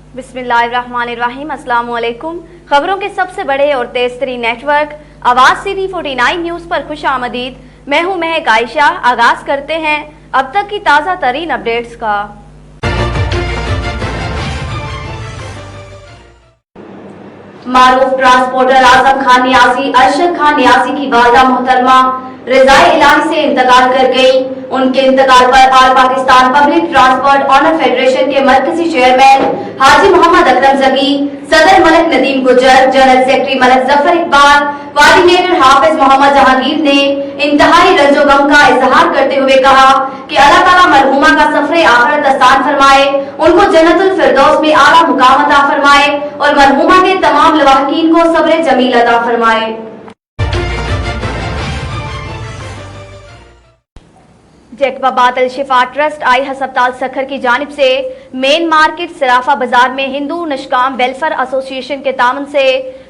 बिस्मिल्लाहिर्रहमानिर्रहीम। अस्सलाम वालेकुम। खबरों के सबसे बड़े और तेज तरीन नेटवर्क आवाज सिटी 49 न्यूज पर खुश आमदीद। मैं हूं महक आयशा। आगाज करते हैं अब तक की ताज़ा तरीन अपडेट्स का। मारूफ ट्रांसपोर्टर आजम खान नियाजी अरशद खान नियाजी की वालिदा मोहतरमा रज़ाए इलाही से इंतकाल कर गई। उनके इंतकाल पर all Pakistan public transport owner federation के मरकजी चेयरमैन हाजी मोहम्मद अकरम जगी, सदर Malik Nadeem Gujjar, general secretary Malik Zafar Iqbal, coordinator Hafiz Mohammad Jahangir ने इंतहाई रंजो गम का इजहार करते हुए कहा कि अल्लाह ताला मरहूमा का सफरे आखिरत आसान फरमाए, उनको जन्नतुल फिरदौस में आला मुकाम अता फरमाए और मरहूमा के तमाम लवाहकीन को सब्र जमील अता फरमाए। जैकबाबाद अल-शिफा ट्रस्ट आई हस्पताल सखर की जानिब से मेन मार्केट सराफा बाजार में हिंदू निष्काम वेलफेयर एसोसिएशन के तामन से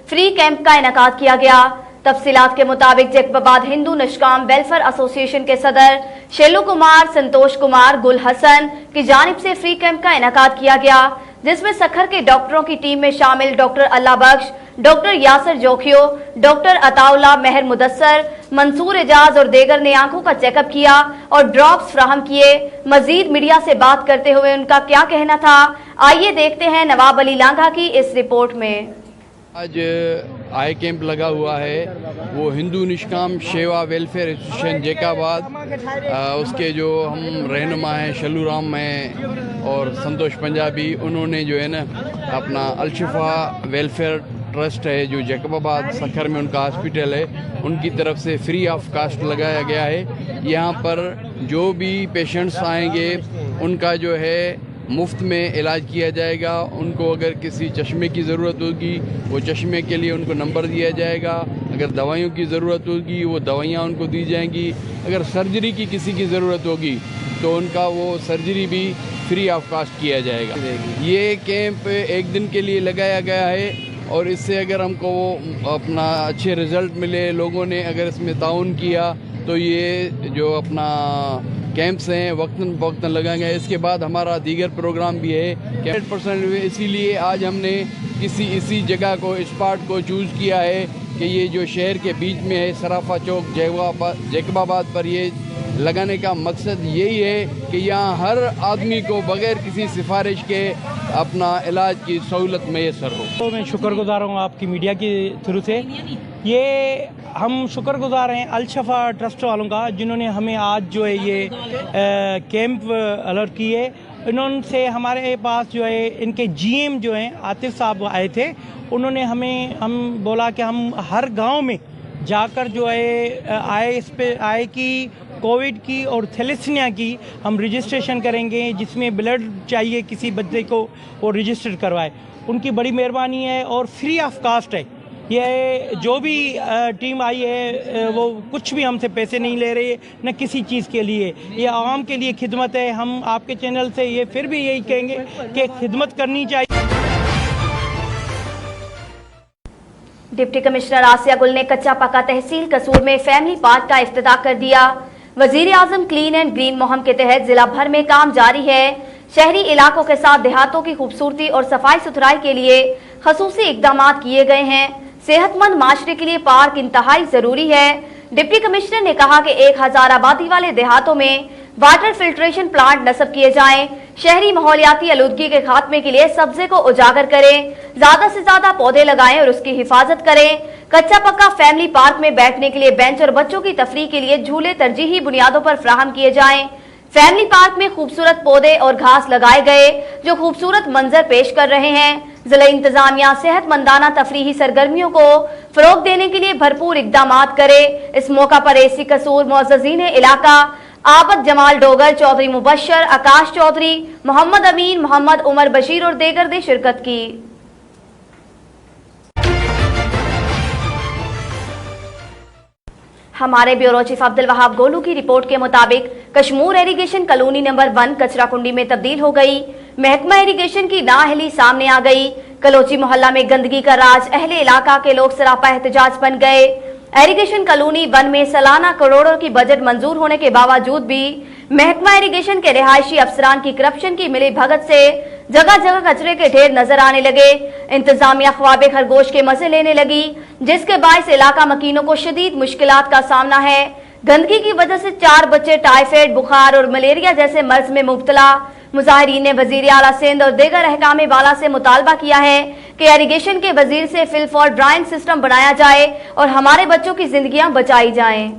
फ्री कैंप का इनेकाद किया गया। तफसीलात के मुताबिक जैकबाबाद हिंदू निष्काम वेलफेयर एसोसिएशन के सदर शेलू कुमार, संतोष कुमार, गुल हसन की जानिब से फ्री कैंप का इनेकाद किया गया, जिसमें सखर के डॉक्टरों की टीम में शामिल डॉक्टर अल्लाह बख्श, डॉक्टर यासर जोखियो, डॉक्टर अताउल्ला, मेहर मुदस्सर, मंसूर एजाज और देगर ने आंखों का चेकअप किया और ड्रॉप्स फ्राहम किए। मजीद मीडिया से बात करते हुए उनका क्या कहना था, आइए देखते हैं नवाब अली लांघा की इस रिपोर्ट में। आज आई कैंप लगा हुआ है, वो हिंदू निष्काम सेवा वेलफेयर एसोसिएशन जैकाबाद, उसके जो हम रहनुमा हैं शलू राम हैं और संतोष पंजाबी, उन्होंने जो है ना अपना अल-शिफा वेलफेयर ट्रस्ट है जो जैकबाबाद सखर में उनका हॉस्पिटल है, उनकी तरफ से फ्री ऑफ कास्ट लगाया गया है। यहाँ पर जो भी पेशेंट्स आएंगे उनका जो है मुफ्त में इलाज किया जाएगा। उनको अगर किसी चश्मे की ज़रूरत होगी वो चश्मे के लिए उनको नंबर दिया जाएगा, अगर दवाइयों की ज़रूरत होगी वो दवाइयाँ उनको दी जाएंगी, अगर सर्जरी की किसी की ज़रूरत होगी तो उनका वो सर्जरी भी फ्री ऑफ कास्ट किया जाएगा। ये कैंप एक दिन के लिए लगाया गया है और इससे अगर हमको अपना अच्छे रिज़ल्ट मिले, लोगों ने अगर इसमें ताउन किया तो ये जो अपना कैंप्स हैं वक्तन वक्तन लगाएंगे। इसके बाद हमारा दीगर प्रोग्राम भी है 100%। इसीलिए आज हमने इसी जगह को, स्पॉट को चूज़ किया है कि ये जो शहर के बीच में है सराफा चौक जैकबाबाद पर, ये लगाने का मकसद यही है कि यहाँ हर आदमी को बगैर किसी सिफारिश के अपना इलाज की सहूलत मैसर हो। तो मैं शुक्रगुजार हूँ आपकी मीडिया के थ्रू से। ये हम शुक्रगुजार हैं अल-शिफा ट्रस्ट वालों का, जिन्होंने हमें आज जो है ये कैंप अलर्ट किए। इन्होंने हमारे पास जो है इनके जीएम जो हैं आतिफ साहब आए थे, उन्होंने हम बोला कि हम हर गांव में जाकर जो है आई की, कोविड की और थैलेसीमिया की हम रजिस्ट्रेशन करेंगे, जिसमें ब्लड चाहिए किसी बच्चे को वो रजिस्टर करवाए। उनकी बड़ी मेहरबानी है और फ्री ऑफ कास्ट है। ये जो भी टीम आई है वो कुछ भी हमसे पैसे नहीं ले रही है, न किसी चीज़ के लिए। ये आवाम के लिए खिदमत है। हम आपके चैनल से ये फिर भी यही कहेंगे कि खिदमत करनी चाहिए। डिप्टी कमिश्नर आसिया गुल ने कच्चा पक्का तहसील कसूर में फैमिली पार्क का इफ्तिताह कर दिया। वजीर आजम क्लीन एंड ग्रीन मुहिम के तहत जिला भर में काम जारी है। शहरी इलाकों के साथ देहातों की खूबसूरती और सफाई सुथराई के लिए खसूसी इकदाम किए गए हैं। सेहतमंद माशरे के लिए पार्क इंतहाई जरूरी है। डिप्टी कमिश्नर ने कहा कि 1000 आबादी वाले देहातों में वाटर फिल्ट्रेशन प्लांट नस्ब किए जाएं। शहरी माहौलियाती आलूदगी के खात्मे के लिए सब्जे को उजागर करें, ज्यादा से ज्यादा पौधे लगाएं और उसकी हिफाजत करें। कच्चा पक्का फैमिली पार्क में बैठने के लिए बेंच और बच्चों की तफरीह के लिए झूले तरजीही बुनियादों पर फराहम किए जाएं। फैमिली पार्क में खूबसूरत पौधे और घास लगाए गए जो खूबसूरत मंजर पेश कर रहे हैं। जिला इंतजामिया सेहतमंदाना तफरीही सरगर्मियों को फरोग देने के लिए भरपूर इकदाम करे। इस मौका पर एसी कसूर मुअज़्ज़ज़ीन इलाका आबद जमाल डोगर, चौधरी मुबशर, आकाश चौधरी, मोहम्मद अमीन, मोहम्मद उमर बशीर और देगर ने शिरकत की। हमारे ब्यूरो चीफ अब्दुल वहाब गोलू की रिपोर्ट के मुताबिक कश्मूर इरिगेशन कॉलोनी नंबर 1 कचरा कुंडी में तब्दील हो गई। महकमा इरिगेशन की नाअहली सामने आ गई। कलोची मोहल्ला में गंदगी का राज, अहले इलाका के लोग सरापा एहतजाज बन गए। इरिगेशन कॉलोनी 1 में सालाना करोड़ों की बजट मंजूर होने के बावजूद भी महकमा इरिगेशन के रिहायशी अफसरान की करप्शन की मिली भगत से जगह जगह कचरे के ढेर नजर आने लगे। इंतजामिया ख्वाबे खरगोश के मजे लेने लगी, जिसके बायस इलाका मकीनों को शदीद मुश्किलात का सामना है। गंदगी की वजह से 4 बच्चे टाइफाइड, बुखार और मलेरिया जैसे मर्ज में मुब्तला। मुजाहिरीन ने वजीर आला सिंध और दीगर अहकामे वाला से मुतालबा किया है कि इरिगेशन के वजीर से फिल्फ और ड्राइंग सिस्टम बनाया जाए और हमारे बच्चों की जिंदगियां बचाई जाएं।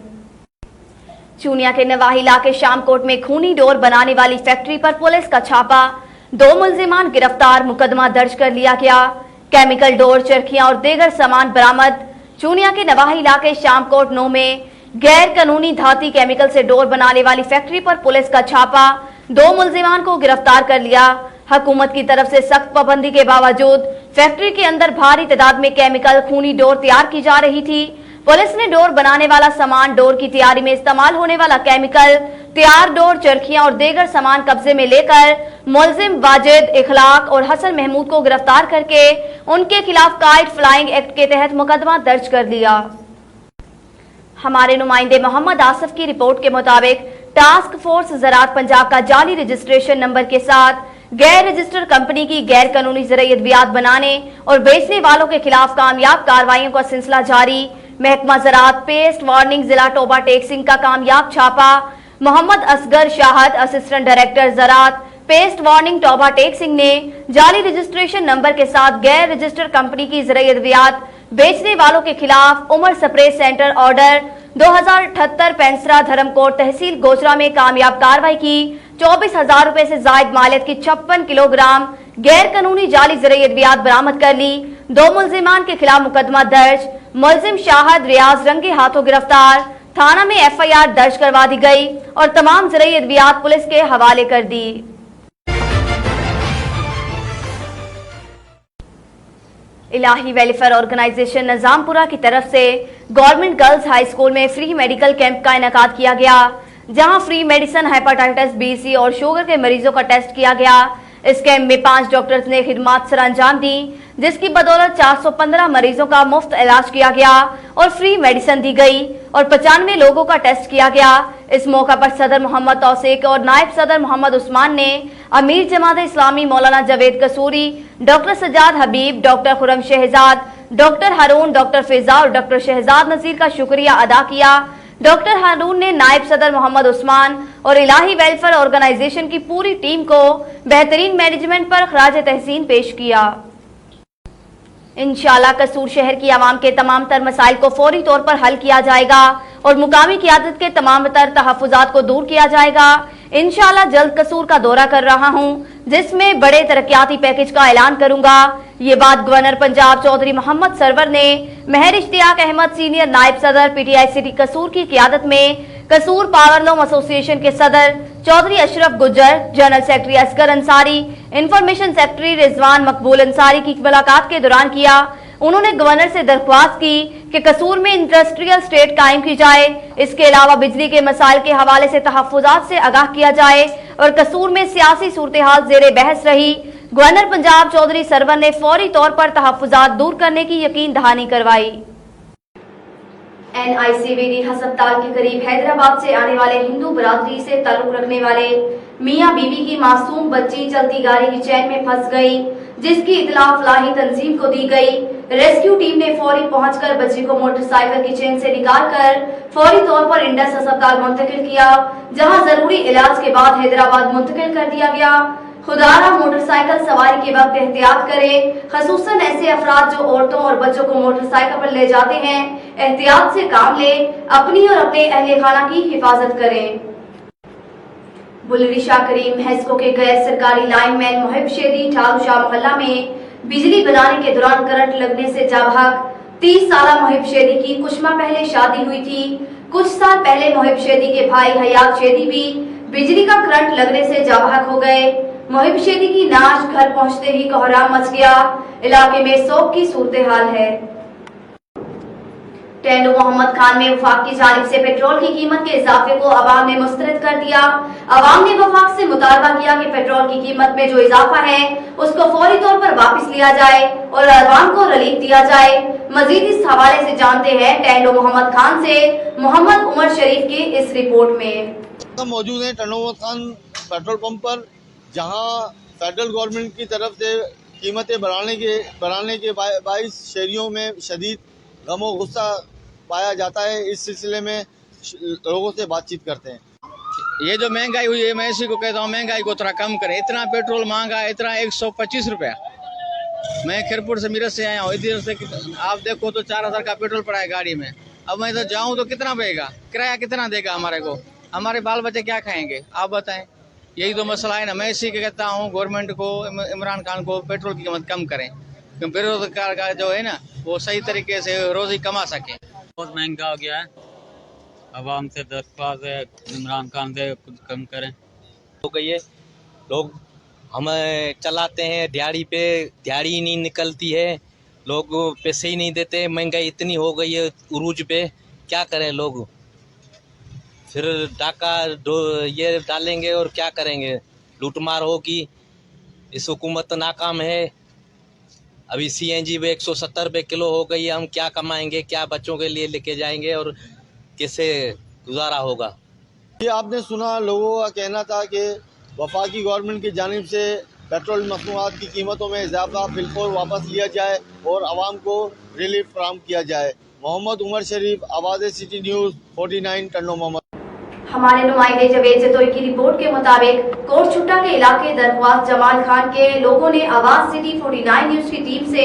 चूनिया के नवाही इलाके शामकोट में खूनी डोर बनाने वाली फैक्ट्री पर पुलिस का छापा, 2 मुलजिमान गिरफ्तार, मुकदमा दर्ज कर लिया गया। केमिकल डोर, चरखियां और दीगर सामान बरामद। चूनिया के नवाही इलाके शामकोट 9 में गैर कानूनी धाती केमिकल से डोर बनाने वाली फैक्ट्री पर पुलिस का छापा, 2 मुलजिमान को गिरफ्तार कर लिया। हुकूमत की तरफ से सख्त पाबंदी के बावजूद फैक्ट्री के अंदर भारी तादाद में केमिकल खूनी डोर तैयार की जा रही थी। पुलिस ने डोर बनाने वाला सामान, डोर की तैयारी में इस्तेमाल होने वाला केमिकल, तैयार डोर, चरखियां और दीगर सामान कब्जे में लेकर मुलजिम वाजिद, इखलाक और हसन महमूद को गिरफ्तार करके उनके खिलाफ काइट फ्लाइंग एक्ट के तहत मुकदमा दर्ज कर लिया। हमारे नुमाइंदे मोहम्मद आसिफ की रिपोर्ट के मुताबिक टास्क फोर्स ज़राअत पंजाब का जाली रजिस्ट्रेशन नंबर के साथ गैर रजिस्टर्ड कंपनी की गैर कानूनी ज़राअत अद्वियात बनाने और बेचने वालों के खिलाफ कामयाब कार्रवाइयों का सिलसिला जारी। महकमा ज़राअत पेस्ट वार्निंग जिला टोबा टेक्सिंग का कामयाब छापा। मोहम्मद असगर शाहद, असिस्टेंट डायरेक्टर ज़राअत पेस्ट वार्निंग टोबा टेक्सिंग ने जाली रजिस्ट्रेशन नंबर के साथ गैर रजिस्टर्ड कंपनी की ज़राअत अद्वियात बेचने वालों के खिलाफ Umar spray centre order 2078 Pensra Dharamkot tehsil Gojra में कामयाब कार्रवाई की। 24,000 रुपए से जायद मालियत की 56 किलोग्राम गैर कानूनी जाली ज़राअत अद्वियात बरामद कर ली। 2 मुलजिमान के खिलाफ मुकदमा दर्ज। मुलजिम शाहद रियाज रंगे हाथों गिरफ्तार। थाना में FIR दर्ज करवा दी गई और तमाम ज़राअत अद्वियात पुलिस के हवाले कर दी। इलाही वेलफेयर ऑर्गेनाइजेशन निजामपुरा की तरफ से गवर्नमेंट गर्ल्स हाई स्कूल में फ्री मेडिकल कैंप का इनेकाद किया गया, जहां free medicine, hepatitis B, C और शुगर के मरीजों का टेस्ट किया गया। इस कैंप में 5 डॉक्टर्स ने खिदमात सर अंजाम दी, जिसकी बदौलत 415 मरीजों का मुफ्त इलाज किया गया और फ्री मेडिसिन दी गई और 95 लोगों का टेस्ट किया गया। इस मौका पर सदर मोहम्मद तौसीक और नायब सदर मोहम्मद उस्मान ने अमीर जमात इस्लामी मौलाना जावेद कसूरी, डॉक्टर सजाद हबीब, डॉक्टर खुरम शहजाद, डॉक्टर हारून, डॉक्टर फिजा और डॉक्टर शहजाद नसीर का शुक्रिया अदा किया। डॉक्टर हारून ने नायब सदर मोहम्मद उस्मान और इलाही वेलफेयर ऑर्गेनाइजेशन की पूरी टीम को बेहतरीन मैनेजमेंट पर खराज तहसीन पेश किया। इंशाअल्लाह कसूर शहर की आवाम के तमाम तर मसाइल को फौरी तौर पर हल किया जाएगा और मुकामी क़ियादत के तमाम तर तहफ़्फ़ुज़ात को दूर किया जाएगा। इंशाअल्लाह जल्द कसूर का दौरा कर रहा हूं, जिसमें बड़े तरक्याती पैकेज का ऐलान करूंगा। ये बात गवर्नर पंजाब चौधरी मोहम्मद सरवर ने महर इश्तियाक अहमद सीनियर नायब सदर PTI सिटी कसूर की क़ियादत में कसूर पावरलूम एसोसिएशन के सदर Chaudhry Ashraf Gujjar, general secretary Asghar Ansari, information secretary Rizwan Maqbool Ansari की मुलाकात के दौरान किया। उन्होंने गवर्नर से दरख्वास्त की कि कसूर में इंडस्ट्रियल स्टेट कायम की जाए। इसके अलावा बिजली के मसाइल के हवाले से तहफ़्फ़ुज़ात से आगाह किया जाए और कसूर में सियासी सूरत हाल ज़ेरे बहस रही। गवर्नर पंजाब चौधरी सरवर ने फौरी तौर पर तहफ़्फ़ुज़ात दूर करने की यकीन दहानी करवाई। NICVD हस्पताल के करीब हैदराबाद से आने वाले हिंदू बरादरी से ताल्लुक रखने वाले मियां बीवी की मासूम बच्ची चलती गाड़ी की चैन में फंस गई, जिसकी इतला फलाही तंजीम को दी गई। रेस्क्यू टीम ने फौरी पहुंचकर बच्ची को मोटरसाइकिल की चेन से निकालकर फौरी तौर पर इंडस अस्पताल मुंतकिल किया, जहां जरूरी इलाज के बाद हैदराबाद मुंतकिल कर दिया गया। खुदारा मोटरसाइकिल सवारी के वक्त एहतियात करें, खसूसन ऐसे अफराद जो औरतों और बच्चों को मोटरसाइकिल पर ले जाते हैं। एहतियात से काम लें, अपनी और अपने अहले खाना की हिफाजत करें। बुलरी शाह करीम हैस्को के गैर सरकारी लाइनमैन मुहिब शेदी ठारू शाह मोहल्ला में बिजली बनाने के दौरान करंट लगने से जाबहक 30 साला मुहिब शेदी की कुछ माह पहले शादी हुई थी। कुछ साल पहले मुहिब शेदी के भाई हयात शेदी भी बिजली का करंट लगने से जाबहक हो गए। मुहिब शेदी की नाश घर पहुंचते ही कोहराम मच गया। इलाके में शोक की सूरत हाल है। टेंडो मोहम्मद खान में वफाक की जानिब से पेट्रोल की कीमत के इजाफे को अवाम ने मुस्तरद कर दिया। अवाम ने वफाक से मुतालबा किया कि पेट्रोल की कीमत में जो इजाफा है उसको फौरी तौर पर वापस लिया जाए और अवाम को रिलीफ दिया जाए। मजीद इस हवाले से जानते हैं टेंडो मोहम्मद खान से मोहम्मद उमर शरीफ की इस रिपोर्ट में। मौजूद है टेंडो मोहम्मद खान पेट्रोल पंप पर, जहां फेडरल गवर्नमेंट की तरफ से कीमतें बढ़ाने के बाइस शहरियों में शदीद गम और गुस्सा पाया जाता है। इस सिलसिले में लोगों से बातचीत करते हैं। ये जो महंगाई हुई है, मैं इसी को कहता हूँ महंगाई को थोड़ा कम करें। इतना पेट्रोल महंगा है, इतना 125 रुपया। मैं खैरपुर से मीरठ से आया हूँ, इधर से आप देखो तो 4000 का पेट्रोल पड़ा है गाड़ी में। अब मैं इधर जाऊँ तो कितना पड़ेगा, किराया कितना देगा हमारे को, हमारे बाल बच्चे क्या खाएंगे आप बताएं। यही तो मसला है ना। मैं इसी को कहता हूँ गवर्नमेंट को, इमरान खान को पेट्रोल की कीमत कम करें, क्योंकि बेरोजगार का जो है ना वो सही तरीके से रोजी कमा सके। बहुत महंगा हो गया है, आवाम से दरख्वास्त है इमरान खान से कुछ कम करें। हो गई है, लोग हमें चलाते हैं दिहाड़ी पे, दिहाड़ी ही नहीं निकलती है, लोग पैसे ही नहीं देते। महंगाई इतनी हो गई है उरूज पे, क्या करें लोग। फिर डाका ये डालेंगे और क्या करेंगे, लूटमार होगी। इस हुकूमत नाकाम है। अभी CNG पे 170 रुपये किलो हो गई है, हम क्या कमाएंगे, क्या बच्चों के लिए लेके जाएंगे और कैसे गुजारा होगा। ये आपने सुना, लोगों का कहना था कि वफाकी गवर्नमेंट की जानिब से पेट्रोल मसनूआत की कीमतों में इजाफा बिल्कुल वापस लिया जाए और आवाम को रिलीफ फराहम किया जाए। मोहम्मद उमर शरीफ, आवाज़ सिटी न्यूज़ 49 टन्नो मोहम्मद। हमारे नुमाइंदे जवेद जतोई की रिपोर्ट के मुताबिक कोटछुट्टा के इलाके दरख्वास्त जमाल खान के लोगों ने आवाज सिटी 49 न्यूज की टीम से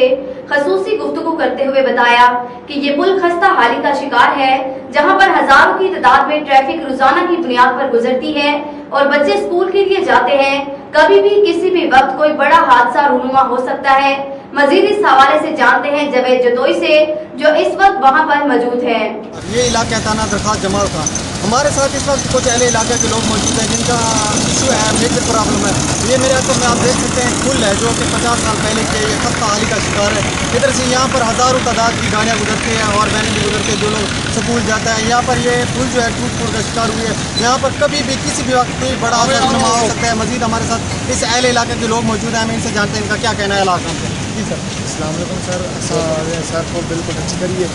खसूसी गुफ्तगू करते हुए बताया कि ये पुल खस्ता हाली का शिकार है, जहां पर हजारों की तादाद में ट्रैफिक रोजाना की बुनियाद पर गुजरती है और बच्चे स्कूल के लिए जाते हैं। कभी भी किसी भी वक्त कोई बड़ा हादसा रूनुमा हो सकता है। मजीद इस हवाले से जानते हैं जवेद जतोई से, जो इस वक्त वहां पर मौजूद है। ये इलाका थाना दरख्वास्त जमाल खान, हमारे साथ इस वक्त कुछ अहले इलाके के लोग मौजूद हैं जिनका इशू है, मेजर प्रॉब्लम है। ये मेरे हाथों में आप देख सकते हैं पुल है जो कि 50 साल पहले के ये खस्ता हाली का शिकार है। इधर से यहाँ पर हज़ारों तादाद की गाड़ियाँ गुजरती हैं और वैन भी गुजरती है, जो लोग स्कूल जाता है। यहाँ पर ये पुल जो है टूट फूट का शिकार हुई है। यहाँ पर कभी भी किसी भी वक्त कोई बड़ा हादसा हो सकता है। मजीद हमारे साथ इस अहले इलाके के लोग मौजूद हैं, हम इनसे जानते हैं इनका क्या कहना है इलाका से। जी सर, अस्सलाम वालेकुम सर। सर को बिल्कुल अच्छी करिए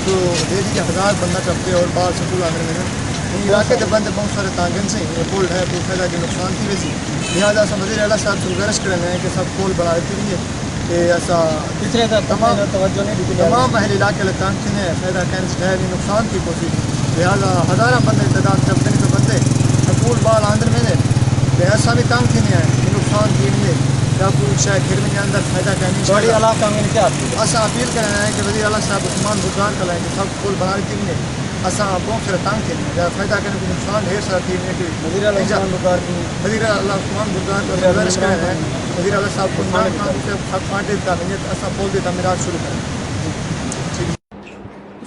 तो दे दीजिए, हज़ार बंदा करते और बाहर स्कूल आने में इलाके के बंद बहुत सारे तांगन से ये पुल है तो फायदा के नुकसान की वजह से लिहाजा वज़ीर आला साहब से गुजारिश कर रहे हैं कि सब पुल बढ़ा देती रही है कि ऐसा तमाम अहल इलाके तंग थे फायदा कहने नुकसान की कोशिश। लिहाजा हज़ारा बंदे तादाद जब दिन के बंदे स्कूल बाल आंध्र में ऐसा भी तंग थी नहीं है नुकसान के लिए या कोई शायद घर के अंदर फायदा कहनी असा अपील कर रहे हैं कि वज़ीर आला साहब उस्मान बुज़दार कर कि सब पुल बना देती रही है। असा बहुत सारे तंग थे फायदा करने को नुकसान ढेर सारा थी वज़ीर आला उस्मान बुज़दार को गुजारिश कर रहे हैं वज़ीर आला साहब को सब कांटे देता असा बोल देता मिराज शुरू करें।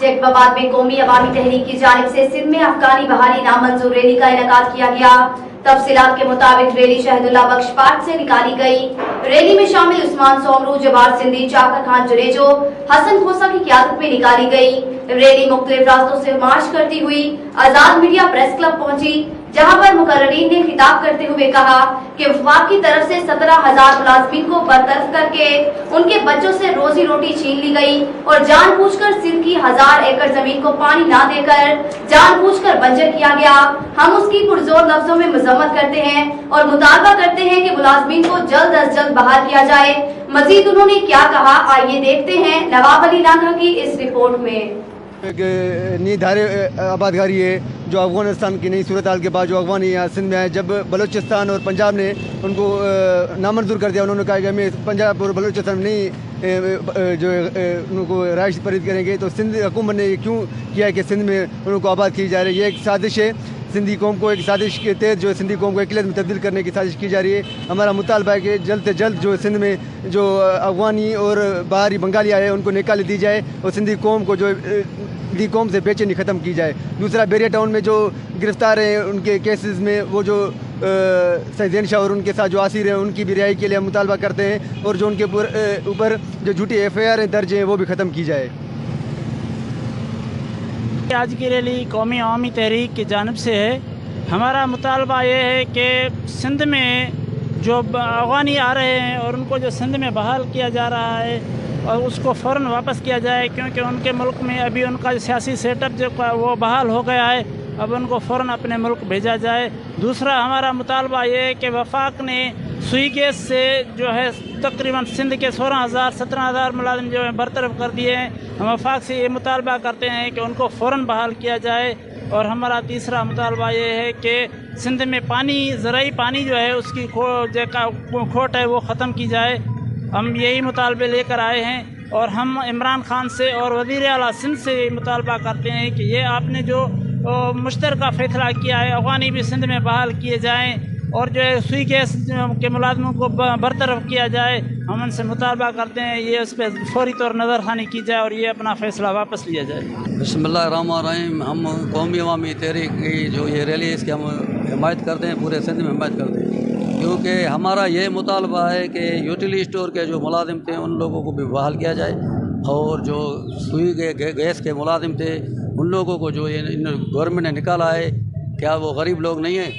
जैकबाबाद में कौमी अवामी तहरीक की जानिब से सिंध में अफगानी बहाली नामंजूर रैली का इनेकाद किया गया। तफसीलात के मुताबिक रैली शहदुल्ला बख्श पार्क से निकाली गई। रैली में शामिल उस्मान सोमरू, जवार सिंधी, चाकर खान जुनेजो, हसन खोसा की क़यादत में निकाली गई। रैली मुख्तलिफ रास्तों से मार्च करती हुई आजाद मीडिया प्रेस क्लब पहुंची, जहां पर मुकर्ररीन ने खिताब करते हुए कहा कि वफाक की तरफ से 17,000 मुलाजमीन को बरतरफ करके उनके बच्चों से रोजी रोटी छीन ली गई और जानबूझकर सिंध की 1000 एकड़ जमीन को पानी ना देकर जानबूझकर बंजर किया गया। हम उसकी पुरजोर लफ्जों में मजम्मत करते हैं और मुतालबा करते हैं कि मुलाजमीन को जल्द अज जल्द बहाल किया जाए। मजीद उन्होंने क्या कहा, आइए देखते हैं नवाब अली नागा की इस रिपोर्ट में। नई धारे आबादगारी है जो अफ़गानिस्तान की नई सूरत हाल के बाद जो अफ़गानी यहाँ सिंध में आए, जब बलूचिस्तान और पंजाब ने उनको नामंजूर कर दिया, उन्होंने कहा कि हमें पंजाब और बलूचिस्तान में नहीं जो उनको राइश परित करेंगे, तो सिंध हुकूमत ने क्यों किया है कि सिंध में उनको आबाद की जा रही है। ये एक साजिश है, सिंधी कौम को एक साजिश के तहत जो सिंधी कौम को अक़लियत में तब्दील करने की साजिश की जा रही है। हमारा मुतालबा है कि जल्द से जल्द जो सिंध में जो अफ़गानी और बाहरी बंगाली आए उनको निकाली दी जाए और सिंधी कौम को जो सिंधी कौम से बेचैनी ख़त्म की जाए। दूसरा, बैरिया टाउन में जो गिरफ़्तार हैं उनके केसेस में वो जो सैयद शाह और उनके साथ जो आसिर हैं उनकी भी रिहाई के लिए हम मुतालबा करते हैं और जो उनके ऊपर जो झूठी FIR दर्ज हैं वो भी ख़त्म की जाए। आज की रैली कौमी अवामी तहरीक की जानिब से है। हमारा मुतालबा ये है कि सिंध में जो अफ़गानी आ रहे हैं और उनको जो सिंध में बहाल किया जा रहा है और उसको फ़ौरन वापस किया जाए, क्योंकि उनके मुल्क में अभी उनका सियासी सेटअप जो वो बहाल हो गया है, अब उनको फ़ौरन अपने मुल्क भेजा जाए। दूसरा, हमारा मुतालबा ये है कि वफाक ने सुई गैस से जो है तकरीबन सिंध के 16,000-17,000 मुलाजिम जो है बरतरफ कर दिए हैं। हम वफाक से ये मुतालबा करते हैं कि उनको फ़ौरन बहाल किया जाए। और हमारा तीसरा मुतालबा ये है कि सिंध में पानी, ज़राई पानी जो है उसकी खोट है वो ख़त्म की जाए। हम यही मुतालबे लेकर आए हैं और हम इमरान खान से और वज़ीर आला सिंध से मुतालबा करते हैं कि ये आपने जो मुश्तरका फ़ैसला किया है, अफ़गानी भी सिंध में बहाल किए जाएँ और जो है सुई गैस के मुलाजमों को बरतरफ किया जाए। हम उनसे मुतालबा करते हैं ये उस पर फौरी तौर नज़रखानी की जाए और ये अपना फ़ैसला वापस लिया जाए। बिस्मिल्लाहिर्रहमानिर्रहीम। हम कौमी अवामी तहरीक की जो ये रैली है इसकी हम हिमायत करते हैं, पूरे सिंध में हिमायत करते हैं, क्योंकि हमारा ये मुतालबा है कि यूटिलिटी स्टोर के जो मुलाजिम थे उन लोगों को भी बहाल किया जाए और जो सुई गैस के मुलाजिम थे उन लोगों को जो ये गवर्नमेंट ने निकाला है, क्या वो गरीब लोग नहीं हैं?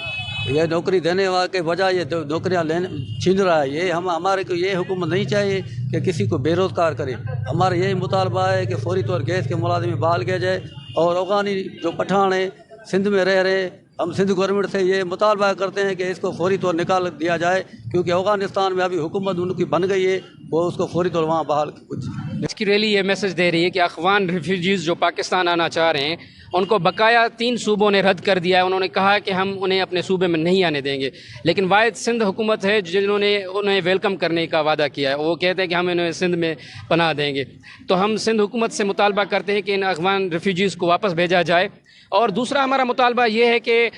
ये नौकरी देने वाले के बजाय ये नौकरियां छीन रहा है। ये हमारे को ये हुकूमत नहीं चाहिए कि किसी को बेरोज़गार करे। हमारा यही मुतालबा है कि फौरी तौर गैस के मुलाजिम बहाल किया जाए और अफ़गानी जो पठान हैं सिंध में रह रहे, हम सिंध गवर्नमेंट से ये मुतालबा करते हैं कि इसको फौरी तौर निकाल दिया जाए, क्योंकि अफ़गानिस्तान में अभी हुकूमत उनकी बन गई है, वो उसको फौरी तौर वहाँ बहाल। इसकी रैली ये मैसेज दे रही है कि अफ़गान रिफ्यूजीज़ जो पाकिस्तान आना चाह रहे हैं उनको बकाया 3 सूबों ने रद्द कर दिया है। उन्होंने कहा कि हम उन्हें अपने सूबे में नहीं आने देंगे, लेकिन वाहिद सिंध हुकूमत है जिन्होंने उन्हें वेलकम करने का वादा किया है। वो कहते हैं कि हम इन्हें सिंध में पनाह देंगे। तो हम सिंध हुकूमत से मुतालबा करते हैं कि इन अफ़गान रिफ्यूजीज़ को वापस भेजा जाए। और दूसरा हमारा मुतालबा ये है कि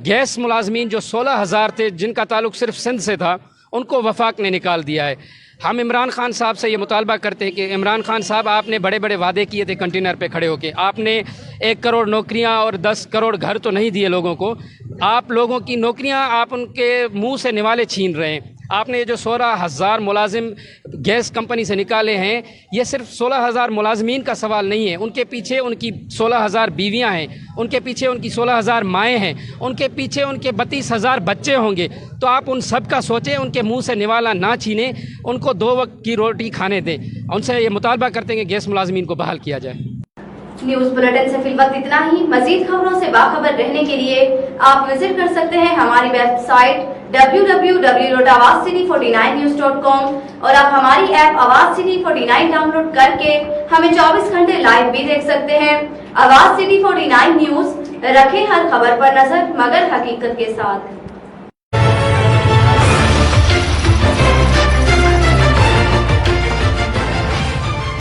गैस मुलाजमीन जो 16,000 थे जिनका ताल्लुक़ सिर्फ सिंध से था उनको वफाक ने निकाल दिया है। हम इमरान खान साहब से ये मुतालबा करते हैं कि इमरान खान साहब, आपने बड़े बड़े वादे किए थे कंटेनर पे खड़े होके, आपने 1 करोड़ नौकरियां और 10 करोड़ घर तो नहीं दिए लोगों को। आप लोगों की नौकरियां आप उनके मुंह से निवाले छीन रहे हैं। आपने ये जो 16,000 मुलाजिम गैस कंपनी से निकाले हैं, ये सिर्फ 16,000 मुलाजमीन का सवाल नहीं है, उनके पीछे उनकी 16,000 बीवियां हैं, उनके पीछे उनकी 16,000 माएँ हैं, उनके पीछे उनके 32,000 बच्चे होंगे। तो आप उन सब का सोचें, उनके मुंह से निवाला ना छीनें, उनको 2 वक्त की रोटी खाने दें। उनसे ये मुतालबा करते हैं कि गैस मुलाजमीन को बहाल किया जाए। न्यूज़ बुलेटिन से फिलवक्त इतना ही। मजीद खबरों से बाखबर रहने के लिए आप विजिट कर सकते हैं हमारी वेबसाइट www.awazcity49news.com और आप हमारी ऐप आवाज सिटी 49 डाउनलोड करके हमें 24 घंटे लाइव भी देख सकते हैं। आवाज सिटी 49 न्यूज़, रखें हर खबर पर नजर मगर हकीकत के साथ।